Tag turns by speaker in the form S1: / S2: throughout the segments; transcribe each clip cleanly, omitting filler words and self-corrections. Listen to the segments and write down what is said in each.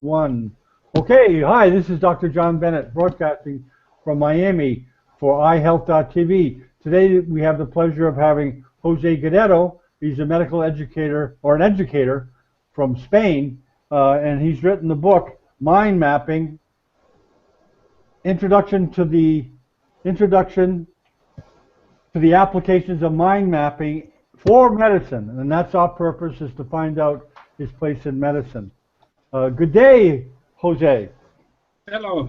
S1: One. Okay, hi, this is Dr. John Bennett broadcasting from Miami for iHealth.tv. Today we have the pleasure of having Jose Guerrero. He's a medical educator or an educator from Spain, and he's written the book Mind Mapping: Introduction to the Applications of Mind Mapping for Medicine, and that's our purpose, is to find out his place in medicine. Good day, Jose.
S2: Hello.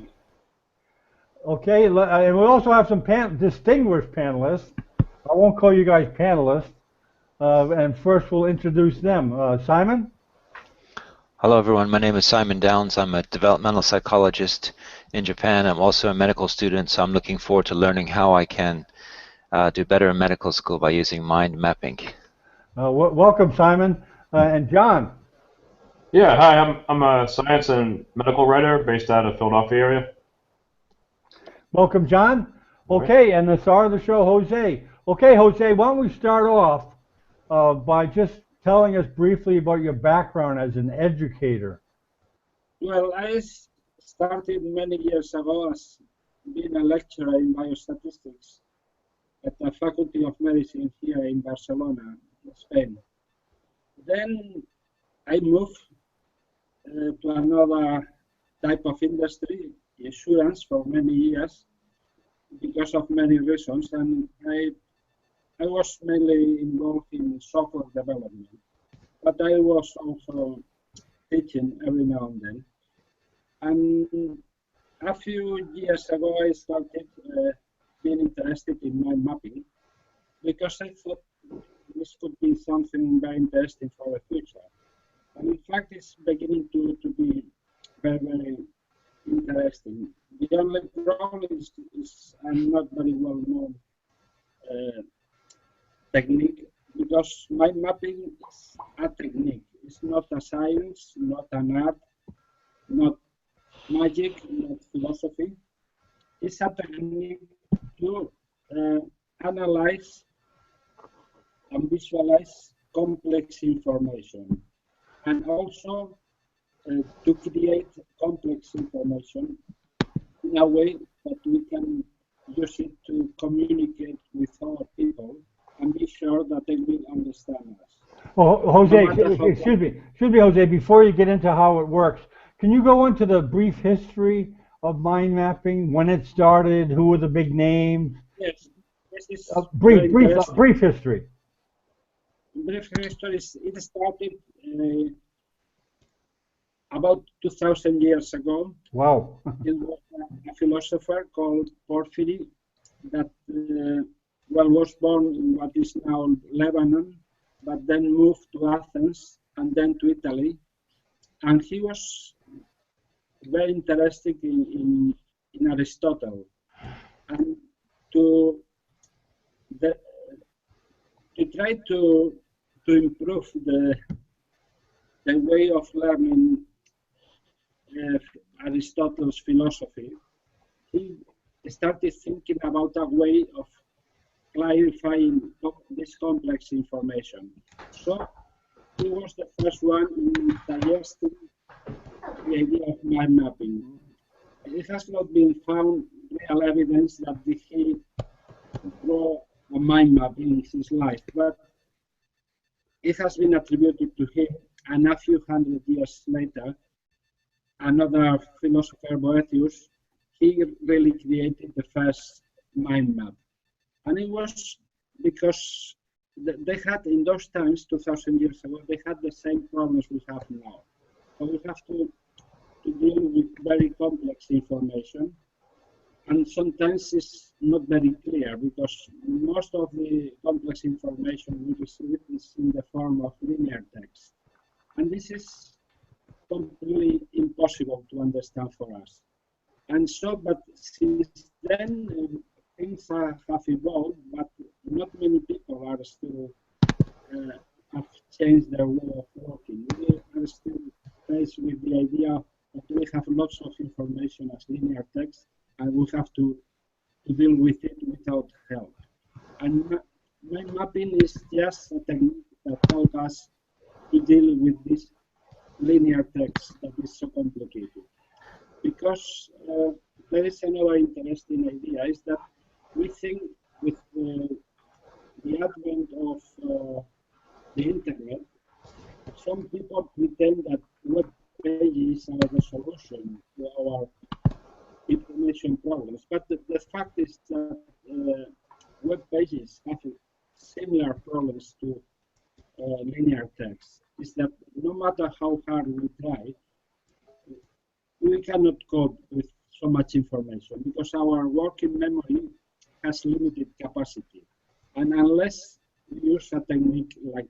S1: Okay, and we also have some distinguished panelists. I won't call you guys panelists. And first we'll introduce them. Simon?
S3: Hello everyone, my name is Simon Downs. I'm a developmental psychologist in Japan. I'm also a medical student, so I'm looking forward to learning how I can do better in medical school by using mind mapping.
S1: Welcome, Simon. And John?
S4: Yeah, hi, I'm a science and medical writer based out of Philadelphia area.
S1: Welcome, John. Okay, and the star of the show, Jose. Okay, Jose, why don't we start off by just telling us briefly about your background as an educator.
S2: Well, I started many years ago as being a lecturer in biostatistics at the Faculty of Medicine here in Barcelona, Spain. Then I moved to another type of industry, insurance, for many years because of many reasons, and I was mainly involved in software development, but I was also teaching every now and then. And a few years ago I started being interested in mind mapping because I thought this could be something very interesting for the future. And in fact, it's beginning to be very, very interesting. The only problem is I'm not very well known technique, because mind mapping is a technique. It's not a science, not an art, not magic, not philosophy. It's a technique to analyze and visualize complex information, and also to create complex information in a way that we can use it to communicate with other people and be sure that they will understand us.
S1: Well, Jose, excuse me, Jose, before you get into how it works, can you go into the brief history of mind mapping, when it started, who were the big names?
S2: Yes, this is
S1: brief history.
S2: Brief history, it started about 2,000 years ago.
S1: Wow.
S2: It was a philosopher called Porphyry that was born in what is now Lebanon, but then moved to Athens and then to Italy. And he was very interested in Aristotle. And to try to improve the way of learning Aristotle's philosophy, he started thinking about a way of clarifying this complex information. So he was the first one in suggesting the idea of mind mapping. It has not been found real evidence that he drew a mind map in his life, but it has been attributed to him, and a few hundred years later, another philosopher, Boethius, he really created the first mind map. And it was because they had, in those times, 2,000 years ago, they had the same problems we have now. So we have to deal with very complex information, and sometimes it's not very clear because most of the complex information we receive is in the form of linear text. And this is completely impossible to understand for us. And so, but since then, things have evolved, but not many people are still have changed their way of working. We are still faced with the idea that we have lots of information as linear text, and we have to deal with it without help. And mind mapping is just a technique that helps us to deal with this linear text that is so complicated. Because there is another interesting idea, is that we think with the advent of the internet, some people pretend that web pages are the solution to our information problems. But the fact is that web pages have similar problems to linear text. Is that no matter how hard we try, we cannot cope with so much information because our working memory has limited capacity. And unless we use a technique like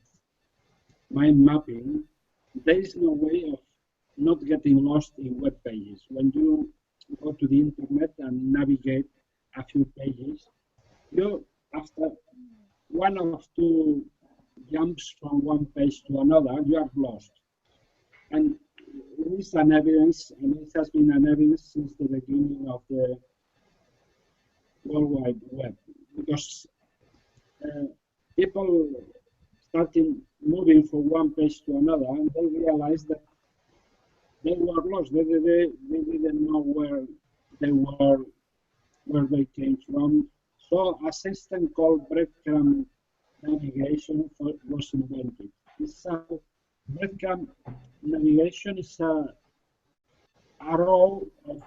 S2: mind mapping, there is no way of not getting lost in web pages. When you go to the internet and navigate a few pages, you, after one or two jumps from one page to another, you are lost. And it is an evidence, and it has been an evidence since the beginning of the World Wide Web, because people started moving from one page to another, and they realized that they were lost. They didn't know where they were, where they came from. So a system called breadcrumb navigation was invented. Breadcrumb navigation is a row of,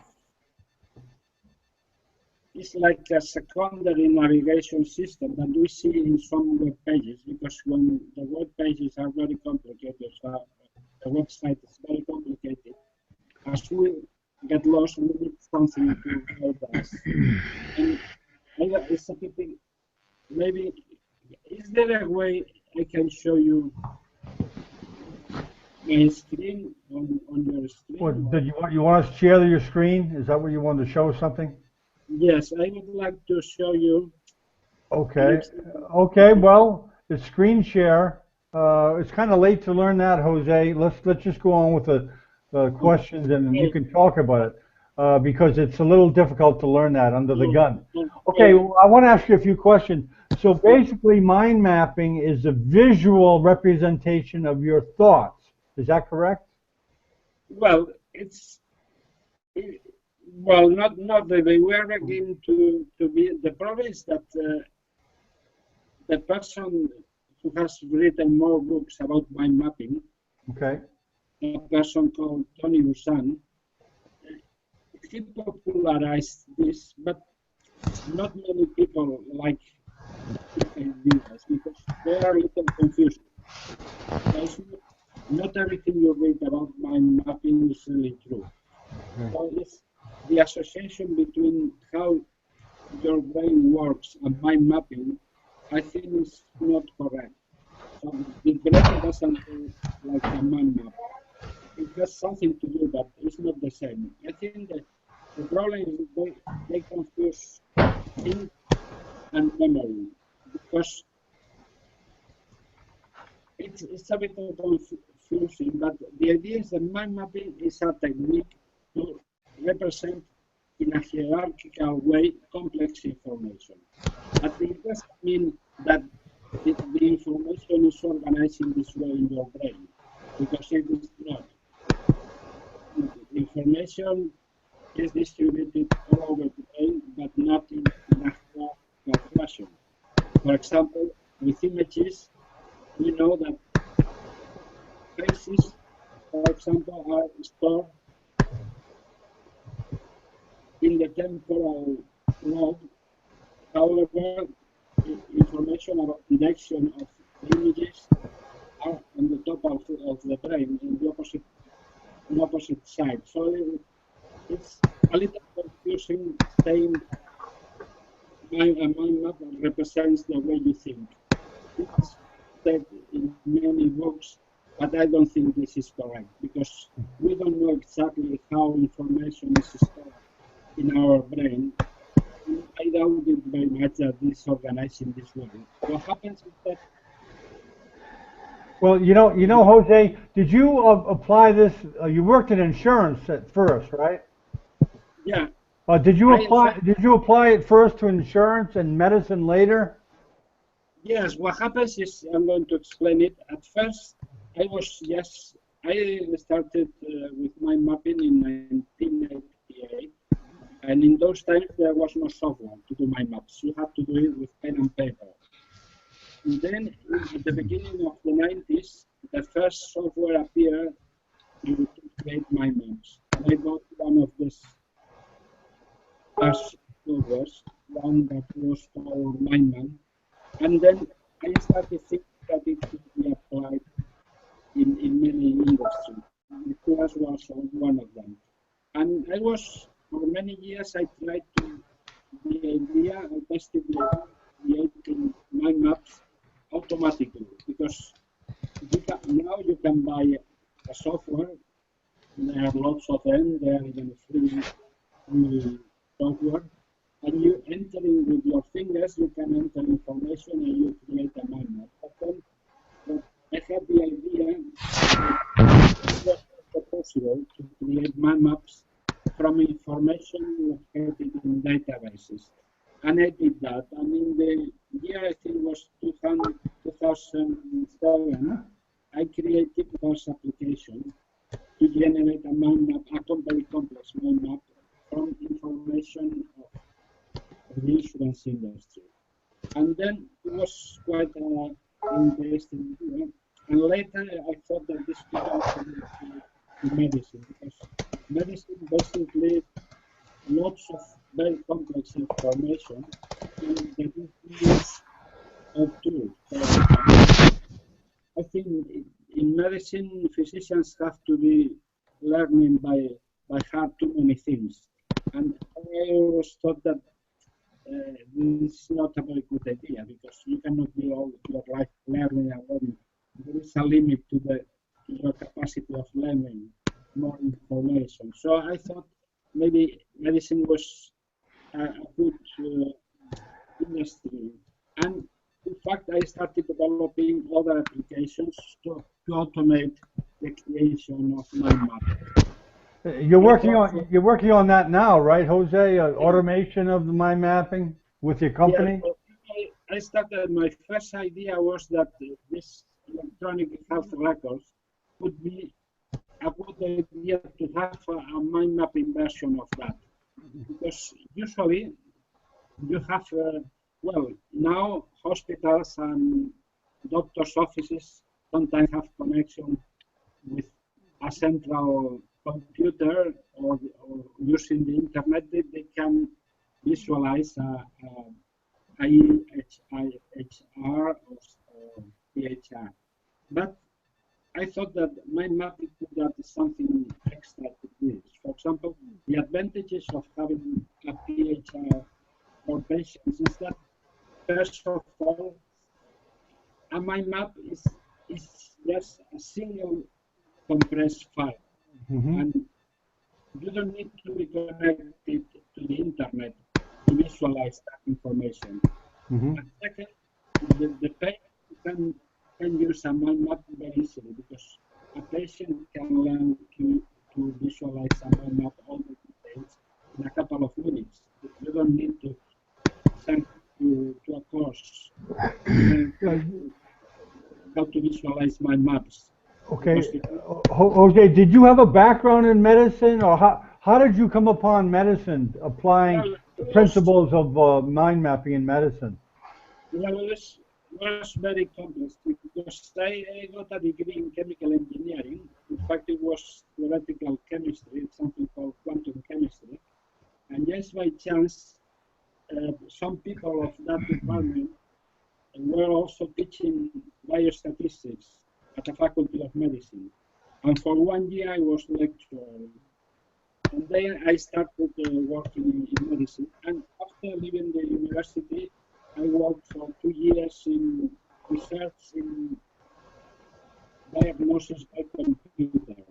S2: it's like a secondary navigation system that we see in some web pages, because when the web pages are very complicated, so the website is very complicated, as we get lost, we need something to help us. And it's a pity, maybe, is there a way I can show you my screen on your screen?
S1: What, did you want us to share your screen? Is that what you wanted to show something?
S2: Yes, I would like to show you.
S1: Okay. Okay. Well, the screen share. It's kind of late to learn that, Jose. Let's just go on with the questions, and you can talk about it because it's a little difficult to learn that under the gun. Okay. Well, I want to ask you a few questions. So basically, mind mapping is a visual representation of your thoughts. Is that correct?
S2: Well, well, not really. We are going to be. The problem is that the person who has written more books about mind mapping,
S1: okay,
S2: a person called Tony Busan, he popularized this, but not many people like his ideas because they are a little confused. Not everything you read about mind mapping is really true.
S1: okay.
S2: So it's the association between how your brain works and mind mapping, I think, is not correct. So the brain doesn't do like a mind map. It has something to do, but it's not the same. I think that the problem is that they confuse think and memory, because it's a bit confusing, but the idea is that mind mapping is a technique to represent in a hierarchical way complex information. But it doesn't mean that the information is organized in this way in your brain, because it is not. Information is distributed all over the brain, but not in a hierarchical fashion. For example, with images, we know that faces, for example, are stored in the temporal lobe. However, information about direction of the images are on the top of the brain, in the opposite side. So it's a little confusing saying a mind map represents the way you think. It's said in many books, but I don't think this is correct, because we don't know exactly how information is stored in our brain. I doubt it very much that it's organized in this way. What happens is that.
S1: Well, you know, Jose, did you apply this? You worked in insurance at first, right?
S2: Yeah.
S1: Did you apply it first to insurance and medicine later?
S2: Yes. What happens is, I'm going to explain it. At first, I was just I started with mind mapping in 1988, and in those times there was no software to do mind maps. You had to do it with pen and paper. And then at the beginning of the 90s, the first software appeared to create mind maps. And I bought one of these first softwares, one that was called MindMap. And then I started thinking that it could be applied in many industries. Insurance was one of them. And I was, for many years, I tried to, the idea, I tested the idea of creating mind maps automatically, because now you can buy a software. There are lots of them. There are even free software, and you enter in with your fingers. You can enter information and you create a mind map. But I had the idea that it was possible to create mind maps from information located in databases. And I did that. And in the year, I think it was 2007, I created the first application to generate a mind map, a very complex mind map from information of the insurance industry. And then it was quite an interesting idea. And later, I thought that this could also be to medicine, because medicine basically lots of very complex information and that is used of tools. I think in medicine, physicians have to be learning by heart too many things. And I always thought that this is not a very good idea, because you cannot be all your life learning and learning. There is a limit to your capacity of learning more information. So I thought maybe medicine was a good industry. And in fact, I started developing other applications to automate the creation of mind maps.
S1: You're working on that now, right, Jose? Automation of the mind mapping with your company?
S2: Yeah, I started, my first idea was that this electronic health records would be a good idea to have a mind mapping version of that. Because usually you have, well, now hospitals and doctors' offices sometimes have connection with a central computer or using the internet. They can visualize IHR or PHR. But I thought that mind mapping could add something extra to this. For example, the advantages of having a PHR for patients is that, first of all, a mind map is just a single compressed file.
S1: Mm-hmm.
S2: And you don't need to be connected to the internet to visualize that information.
S1: Mm-hmm.
S2: And second, the patient can use a mind map very easily, because a patient can learn to visualize a mind map, all the details, in a couple of minutes. You don't need to send to a course how to visualize mind maps.
S1: Okay, Jose, did you have a background in medicine, or how did you come upon medicine, applying the principles of mind mapping in medicine?
S2: Well, it was very complex, because I got a degree in chemical engineering. In fact, it was theoretical chemistry, something called quantum chemistry. And just by chance, some people of that department were also teaching biostatistics at the Faculty of Medicine. And for 1 year, I was lecturing. And then I started working in medicine. And after leaving the university, I worked for 2 years in research in diagnosis by computer.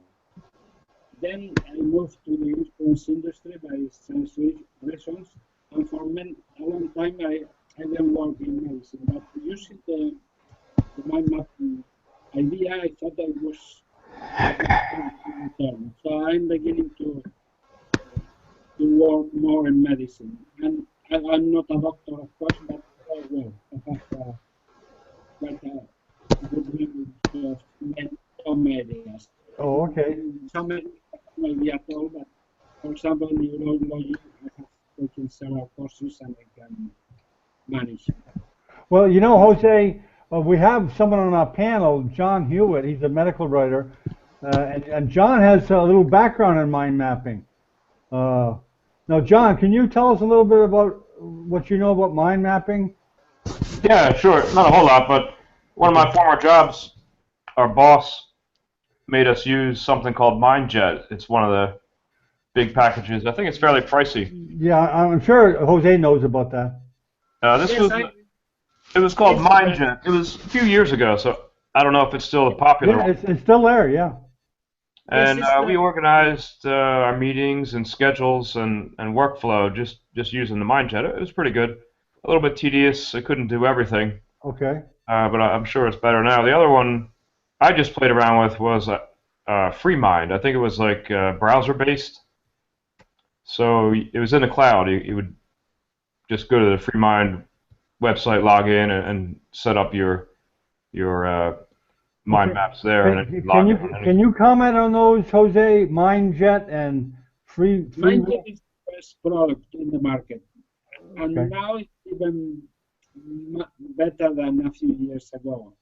S2: Then I moved to the insurance industry by science reasons. And for a long time, I didn't work in medicine. But using the mind mapping idea, I thought that it was so I'm beginning to work more in medicine. And I'm not a doctor, of course, but well, I have quite a good knowledge of some areas.
S1: Oh, okay.
S2: Some maybe at all, but for example, neurology, I have taken several courses and I can manage.
S1: Well, you know, Jose, we have someone on our panel, John Hewitt. He's a medical writer, and John has a little background in mind mapping. Uh, Now, John, can you tell us a little bit about what you know about mind mapping?
S4: Yeah, sure. Not a whole lot, but one of my former jobs, our boss made us use something called MindJet. It's one of the big packages. I think it's fairly pricey.
S1: Yeah, I'm sure Jose knows about that.
S4: This
S2: Yes,
S4: was it was called
S2: it's
S4: MindJet. It was a few years ago, so I don't know if it's still a popular
S1: Yeah,
S4: one.
S1: it's still there. Yeah.
S2: yes,
S4: And
S2: it's
S4: we
S2: the
S4: organized our meetings and schedules and workflow just using the MindJet. It was pretty good. A little bit tedious. I couldn't do everything,
S1: Okay.
S4: but I'm sure it's better now. The other one I just played around with was FreeMind. I think it was like browser based. So it was in the cloud. You would just go to the FreeMind website, log in, and set up your mind
S1: Okay.
S4: maps there, and then
S1: Can
S4: log in on
S1: can
S4: anything.
S1: you comment on those, Jose? MindJet and free.
S2: Mindjet is the best product in the market, and
S1: Okay.
S2: now it's even better than a few years ago.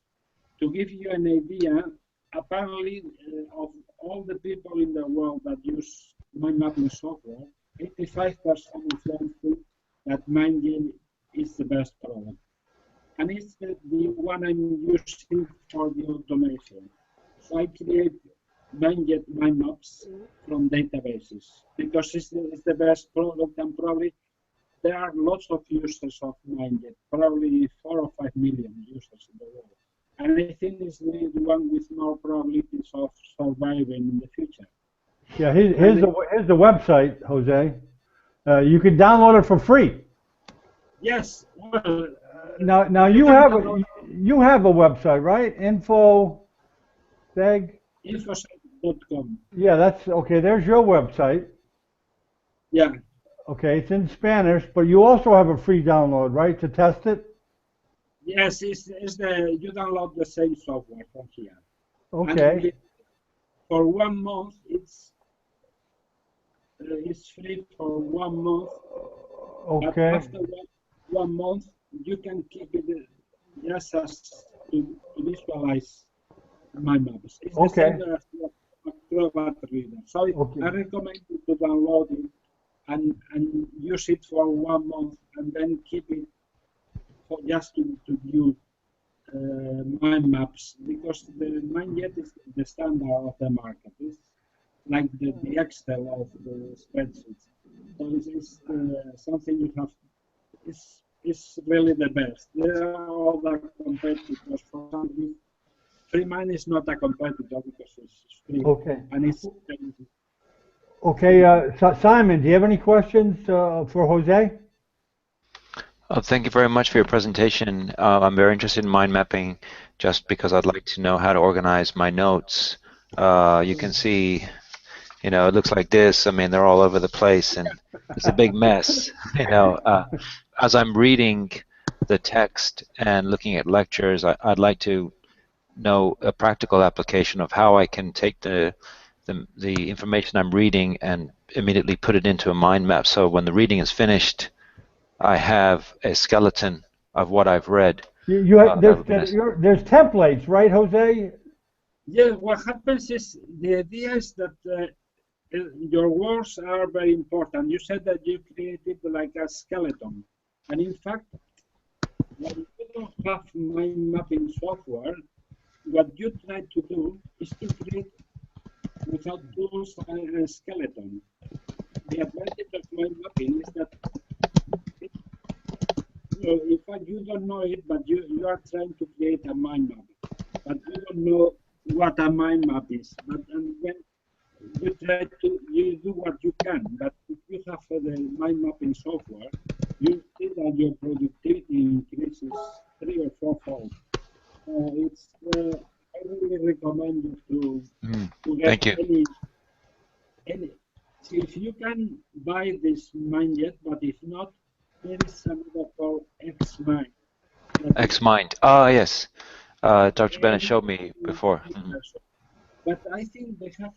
S2: To give you an idea, apparently of all the people in the world that use mind mapping software, 85% of them think that MindJet is the best product. And it's the one I'm using for the automation. So I create MindJet mind maps from databases because it's the best product, and probably there are lots of users of MindJet, probably 4 or 5 million users in the world. And I think it's the one with more probabilities of surviving in the future.
S1: Yeah.
S2: And
S1: Here's the website, Jose. You can download it for free.
S2: yes, well,
S1: Now
S2: you can download
S1: you have a website, right? Info Seg.
S2: infosec.com.
S1: Yeah, that's okay. There's your website.
S2: Yeah,
S1: Okay, it's in Spanish, but you also have a free download, right, to test it?
S2: yes, it's the you download the same software from here. And
S1: Okay.
S2: for 1 month, it's free for 1 month. But
S1: Okay.
S2: after one month, you can keep it just as to visualize mind maps. It's the
S1: Okay.
S2: same as the Acrobat Reader. So
S1: Okay.
S2: I recommend you to download it and use it for 1 month, and then keep it for just to view mind maps, because the MindJet is the standard of the market. It's like the Excel of the spreadsheets. So it's something you have. It's really the best. There are other competitors. For example, FreeMind is not a competitor because it's free
S1: Okay.
S2: and it's
S1: Okay. Simon, do you have any questions for Jose?
S3: Thank you very much for your presentation. I'm very interested in mind mapping just because I'd like to know how to organize my notes. You can see, it looks like this. I mean, they're all over the place, and it's a big mess. As I'm reading the text and looking at lectures, I'd like to know a practical application of how I can take the information I'm reading and immediately put it into a mind map. So when the reading is finished, I have a skeleton of what I've read.
S1: There's templates, right, Jose?
S2: yeah. What happens is the idea is that your words are very important. You said that you created like a skeleton, and in fact, when you don't have mind mapping software, what you try to do is to create without tools a skeleton. The advantage of mind mapping is that in fact you don't know it, but you are trying to create a mind map, but you don't know what a mind map is. But and when you try to you do what you can, but if you have the mind mapping software, you see that your productivity increases 3 or 4 fold. It's I really recommend you to get
S3: Thank you.
S2: any. So if you can buy this MindJet, but if not, there is another called XMind.
S3: XMind. Ah, yes. Dr. Bennett showed me before.
S2: Version. But I think they have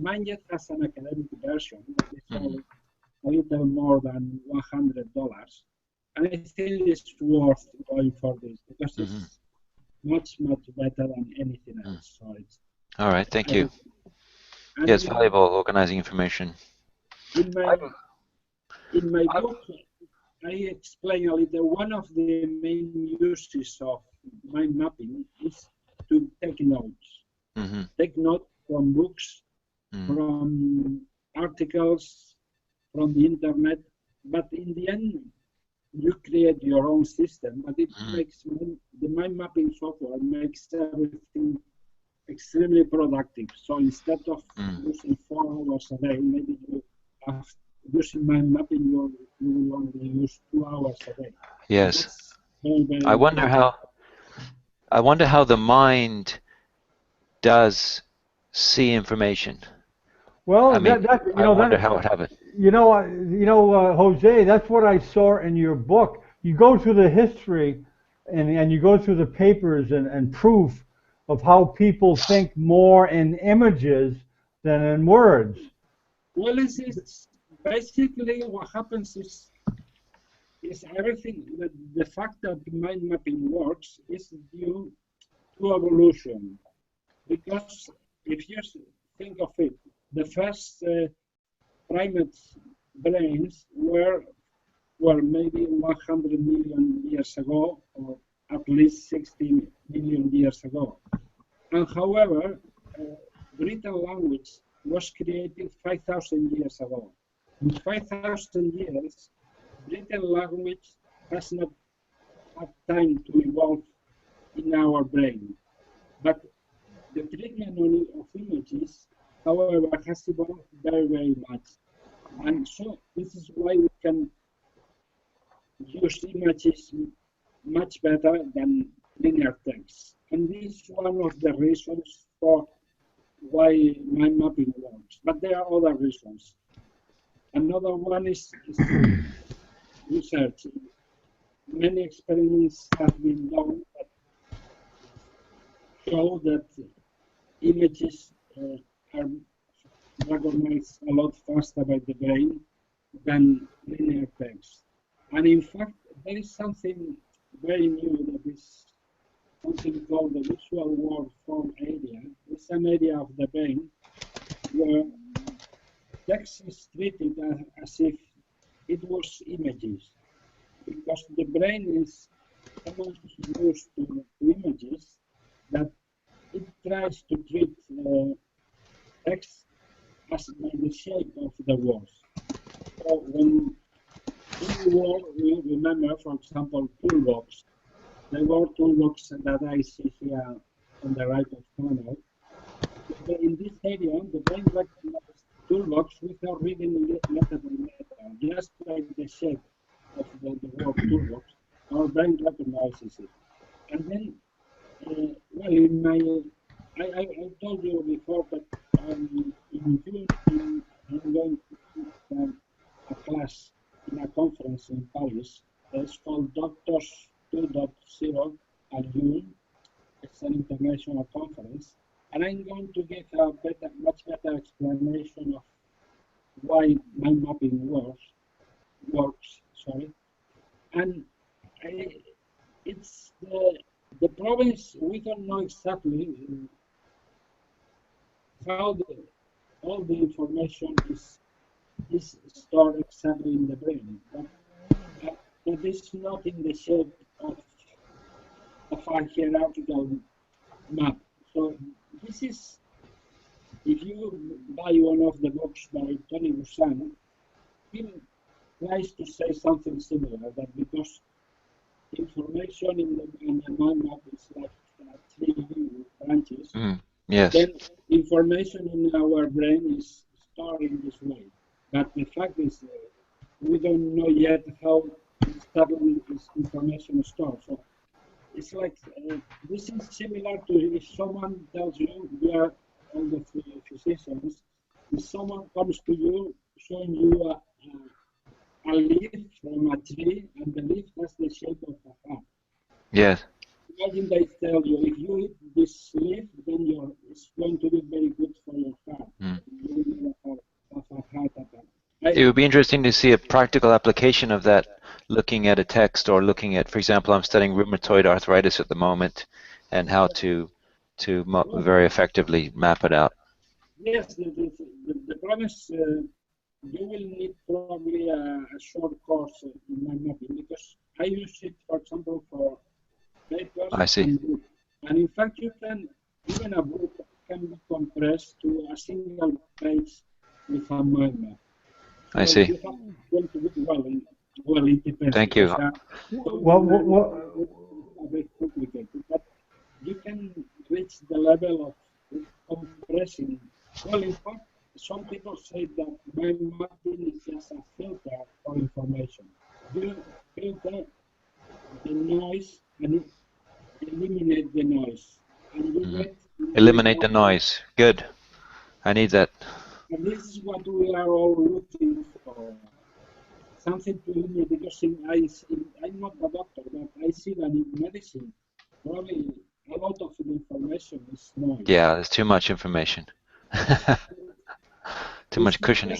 S2: mine yet has an academic version that is only a little more than $100, and I think it's worth going for this because it's much better than anything else. So it's
S3: All right, thank
S2: I
S3: you.
S2: would, and
S3: Yes, valuable organizing information.
S2: in my book, I explain a little. One of the main uses of mind mapping is to take notes. Take notes from books, from articles, from the internet. But in the end, you create your own system. But it makes the mind mapping software makes everything extremely productive. So instead of using 4 hours a day, maybe you have using mind mapping, you will only use 2 hours a day.
S3: Yes.
S2: Very, very
S3: I wonder how the mind does see information.
S1: Well,
S3: I mean, I wonder how it happens.
S1: Jose, that's what I saw in your book. You go through the history and you go through the papers and proof of how people think more in images than in words.
S2: Well, it's basically what happens is everything, the fact that mind mapping works is due to evolution. Because if you think of it, the first primates' brains were maybe 100 million years ago, or at least 60 million years ago. And however, written language was created 5,000 years ago. In 5,000 years, written language has not had time to evolve in our brain. But the treatment of images, however, has evolved very, very much. And so this is why we can use images much better than linear text. And this is one of the reasons for why mind mapping works. But there are other reasons. Another one is research. Many experiments have been done that show that images are recognized a lot faster by the brain than linear text. And in fact, there is something very new that is something called the visual world form area. It's an area of the brain where text is treated as if it was images, because the brain is so much used to images that it tries to treat text as by the shape of the words. So when in the word we remember, for example, toolbox, the word toolbox that I see here on the right of panel, in this area, the brain recognizes toolbox without reading letter by letter, just like the shape of the word toolbox. Our brain recognizes it. And then, well, in my, I told you before that in June I'm going to teach a class in a conference in Paris. It's called Doctors 2.0 at June. It's an international conference. And I'm going to give a much better explanation of why mind mapping works. And it's the problem is we don't know exactly how all the information is stored exactly in the brain, but it is not in the shape of a hierarchical map. So this is, if you buy one of the books by Tony Busan, he tries to say something similar, that because information in the mind map is like 3 branches,
S3: Yes.
S2: then information in our brain is stored in this way. But the fact is, we don't know yet how exactly this information is stored. So it's like, this is similar to if someone tells you, we are all the physicians, if someone comes to you showing you a leaf from a tree, and the leaf has the shape of a heart.
S3: Yes.
S2: imagine they tell you if you eat this leaf, then it's going to be very good for your heart. You will never have a heart attack.
S3: It would be interesting to see a practical application of that, looking at a text or looking at, for example, I'm studying rheumatoid arthritis at the moment, and how to very effectively map it out.
S2: Yes, the problem is you will need probably a short course in mind mapping, because I use it, for example, for papers.
S3: I see.
S2: And in fact, you can, even a book can be compressed to a single page with a mind map. So
S3: I see.
S2: You have going to do well, it depends.
S3: Thank you.
S2: Very complicated, but you can reach the level of compressing. Well, in fact, some people say that mind mapping is just a filter for information. You filter the noise and eliminate the noise. And you get
S3: Eliminate the noise. Good. I need that.
S2: And this is what we are all looking for. Something to eliminate, because I'm not a doctor, but I see that in medicine, probably a lot of the information is noise.
S3: Yeah, there's too much information. Too much cushioning.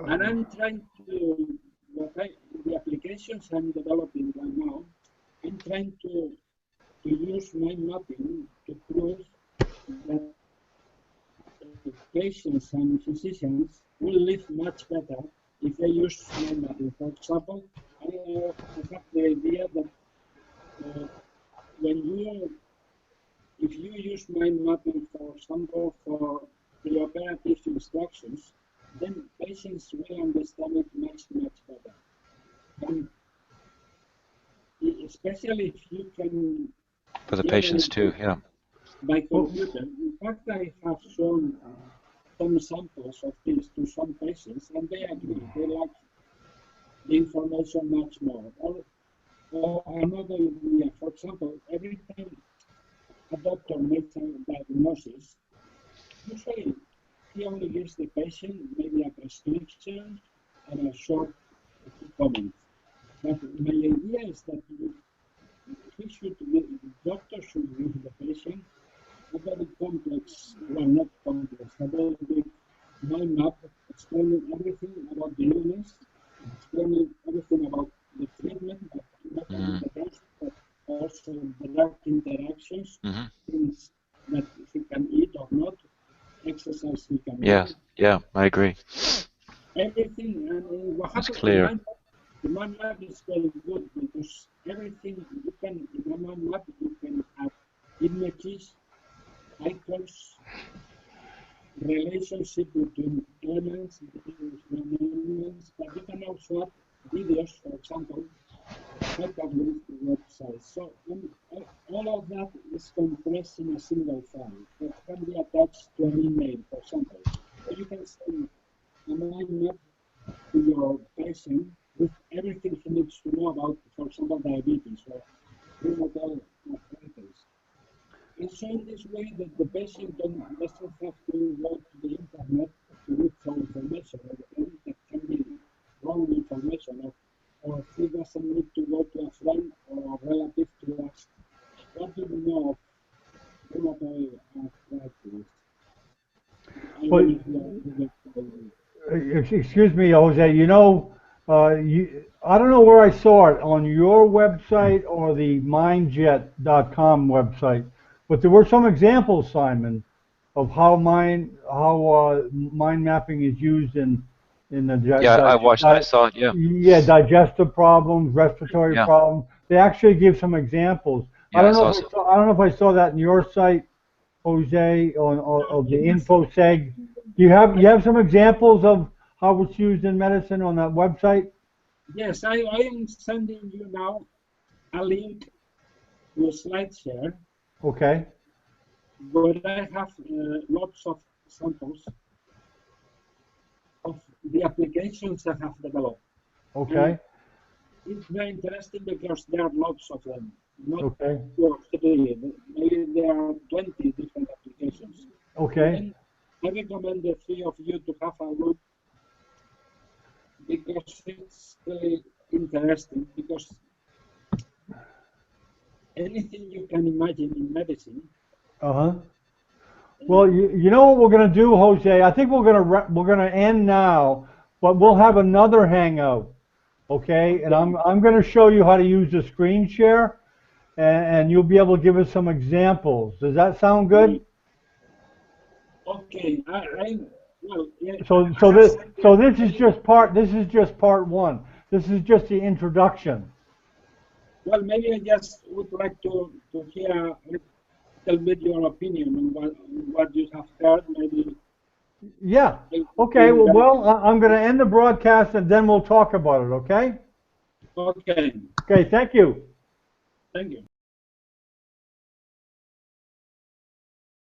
S2: And I'm trying to, the applications I'm developing right now, I'm trying to use mind mapping to prove that patients and physicians will live much better if they use mind mapping. For example, I have the idea that if you use mind mapping, for example, for preoperative instructions, then patients will understand it much better. And especially if you can...
S3: For the patients too, yeah.
S2: By computer. In fact, I have shown some samples of this to some patients, and they agree. They like the information much more. Or another idea, for example, every time a doctor makes a diagnosis, usually he only gives the patient maybe a prescription and a short comment. But my idea is that the doctor should give the patient a very complex, well, not complex, a very big mind map explaining everything about the illness, explaining everything about the treatment, but not only the test, but also the drug interactions, things that he can eat or not, exercise he can
S3: do. Yeah, I agree.
S2: Everything, and what happens
S3: clear.
S2: The mind map is very good, because everything you can, in a mind map, you can have images, icons, relationship between elements, but you can also add videos, for example, hyperlink to websites. So all of that is compressed in a single file that can be attached to an email, for example. So you can send a mind map to your patient with everything he needs to know about, for example, diabetes or rheumatoid arthritis. And so in this way that the patient doesn't have to go to the internet to look for information, or that can be wrong information, or he doesn't need to go to a friend or a relative to ask, what do you know of rheumatoid arthritis?
S1: Excuse me, Jose, you know, I don't know where I saw it, on your website or the mindjet.com website, but there were some examples, Simon, of how mind mapping is used in the
S3: I saw it, yeah.
S1: Yeah, digestive problems, respiratory problems. They actually give some examples.
S3: Yeah,
S1: I don't know if I saw that in your site, Jose, of the InfoSeg. You have some examples of how it's used in medicine on that website?
S2: Yes, I am sending you now a link to a SlideShare.
S1: Okay.
S2: But I have lots of samples of the applications I have developed.
S1: Okay.
S2: And it's very interesting because there are lots of them. Not 2 or 3, maybe there are 20 different applications.
S1: Okay.
S2: I recommend the 3 of you to have a look, because it's really interesting, because anything you can imagine in medicine.
S1: Uh-huh. Well, you know what we're going to do, Jose? I think we're going to end now, but we'll have another hangout, okay? And I'm going to show you how to use the screen share, and you'll be able to give us some examples. Does that sound good?
S2: Okay. Well, yeah,
S1: So this is just part one. This is just the introduction.
S2: well, maybe I just would like to hear a little bit your opinion on what you have heard. Maybe.
S1: Yeah. Okay. Well, I'm going to end the broadcast and then we'll talk about it. Okay.
S2: Okay.
S1: Okay. Thank you.
S2: Thank you.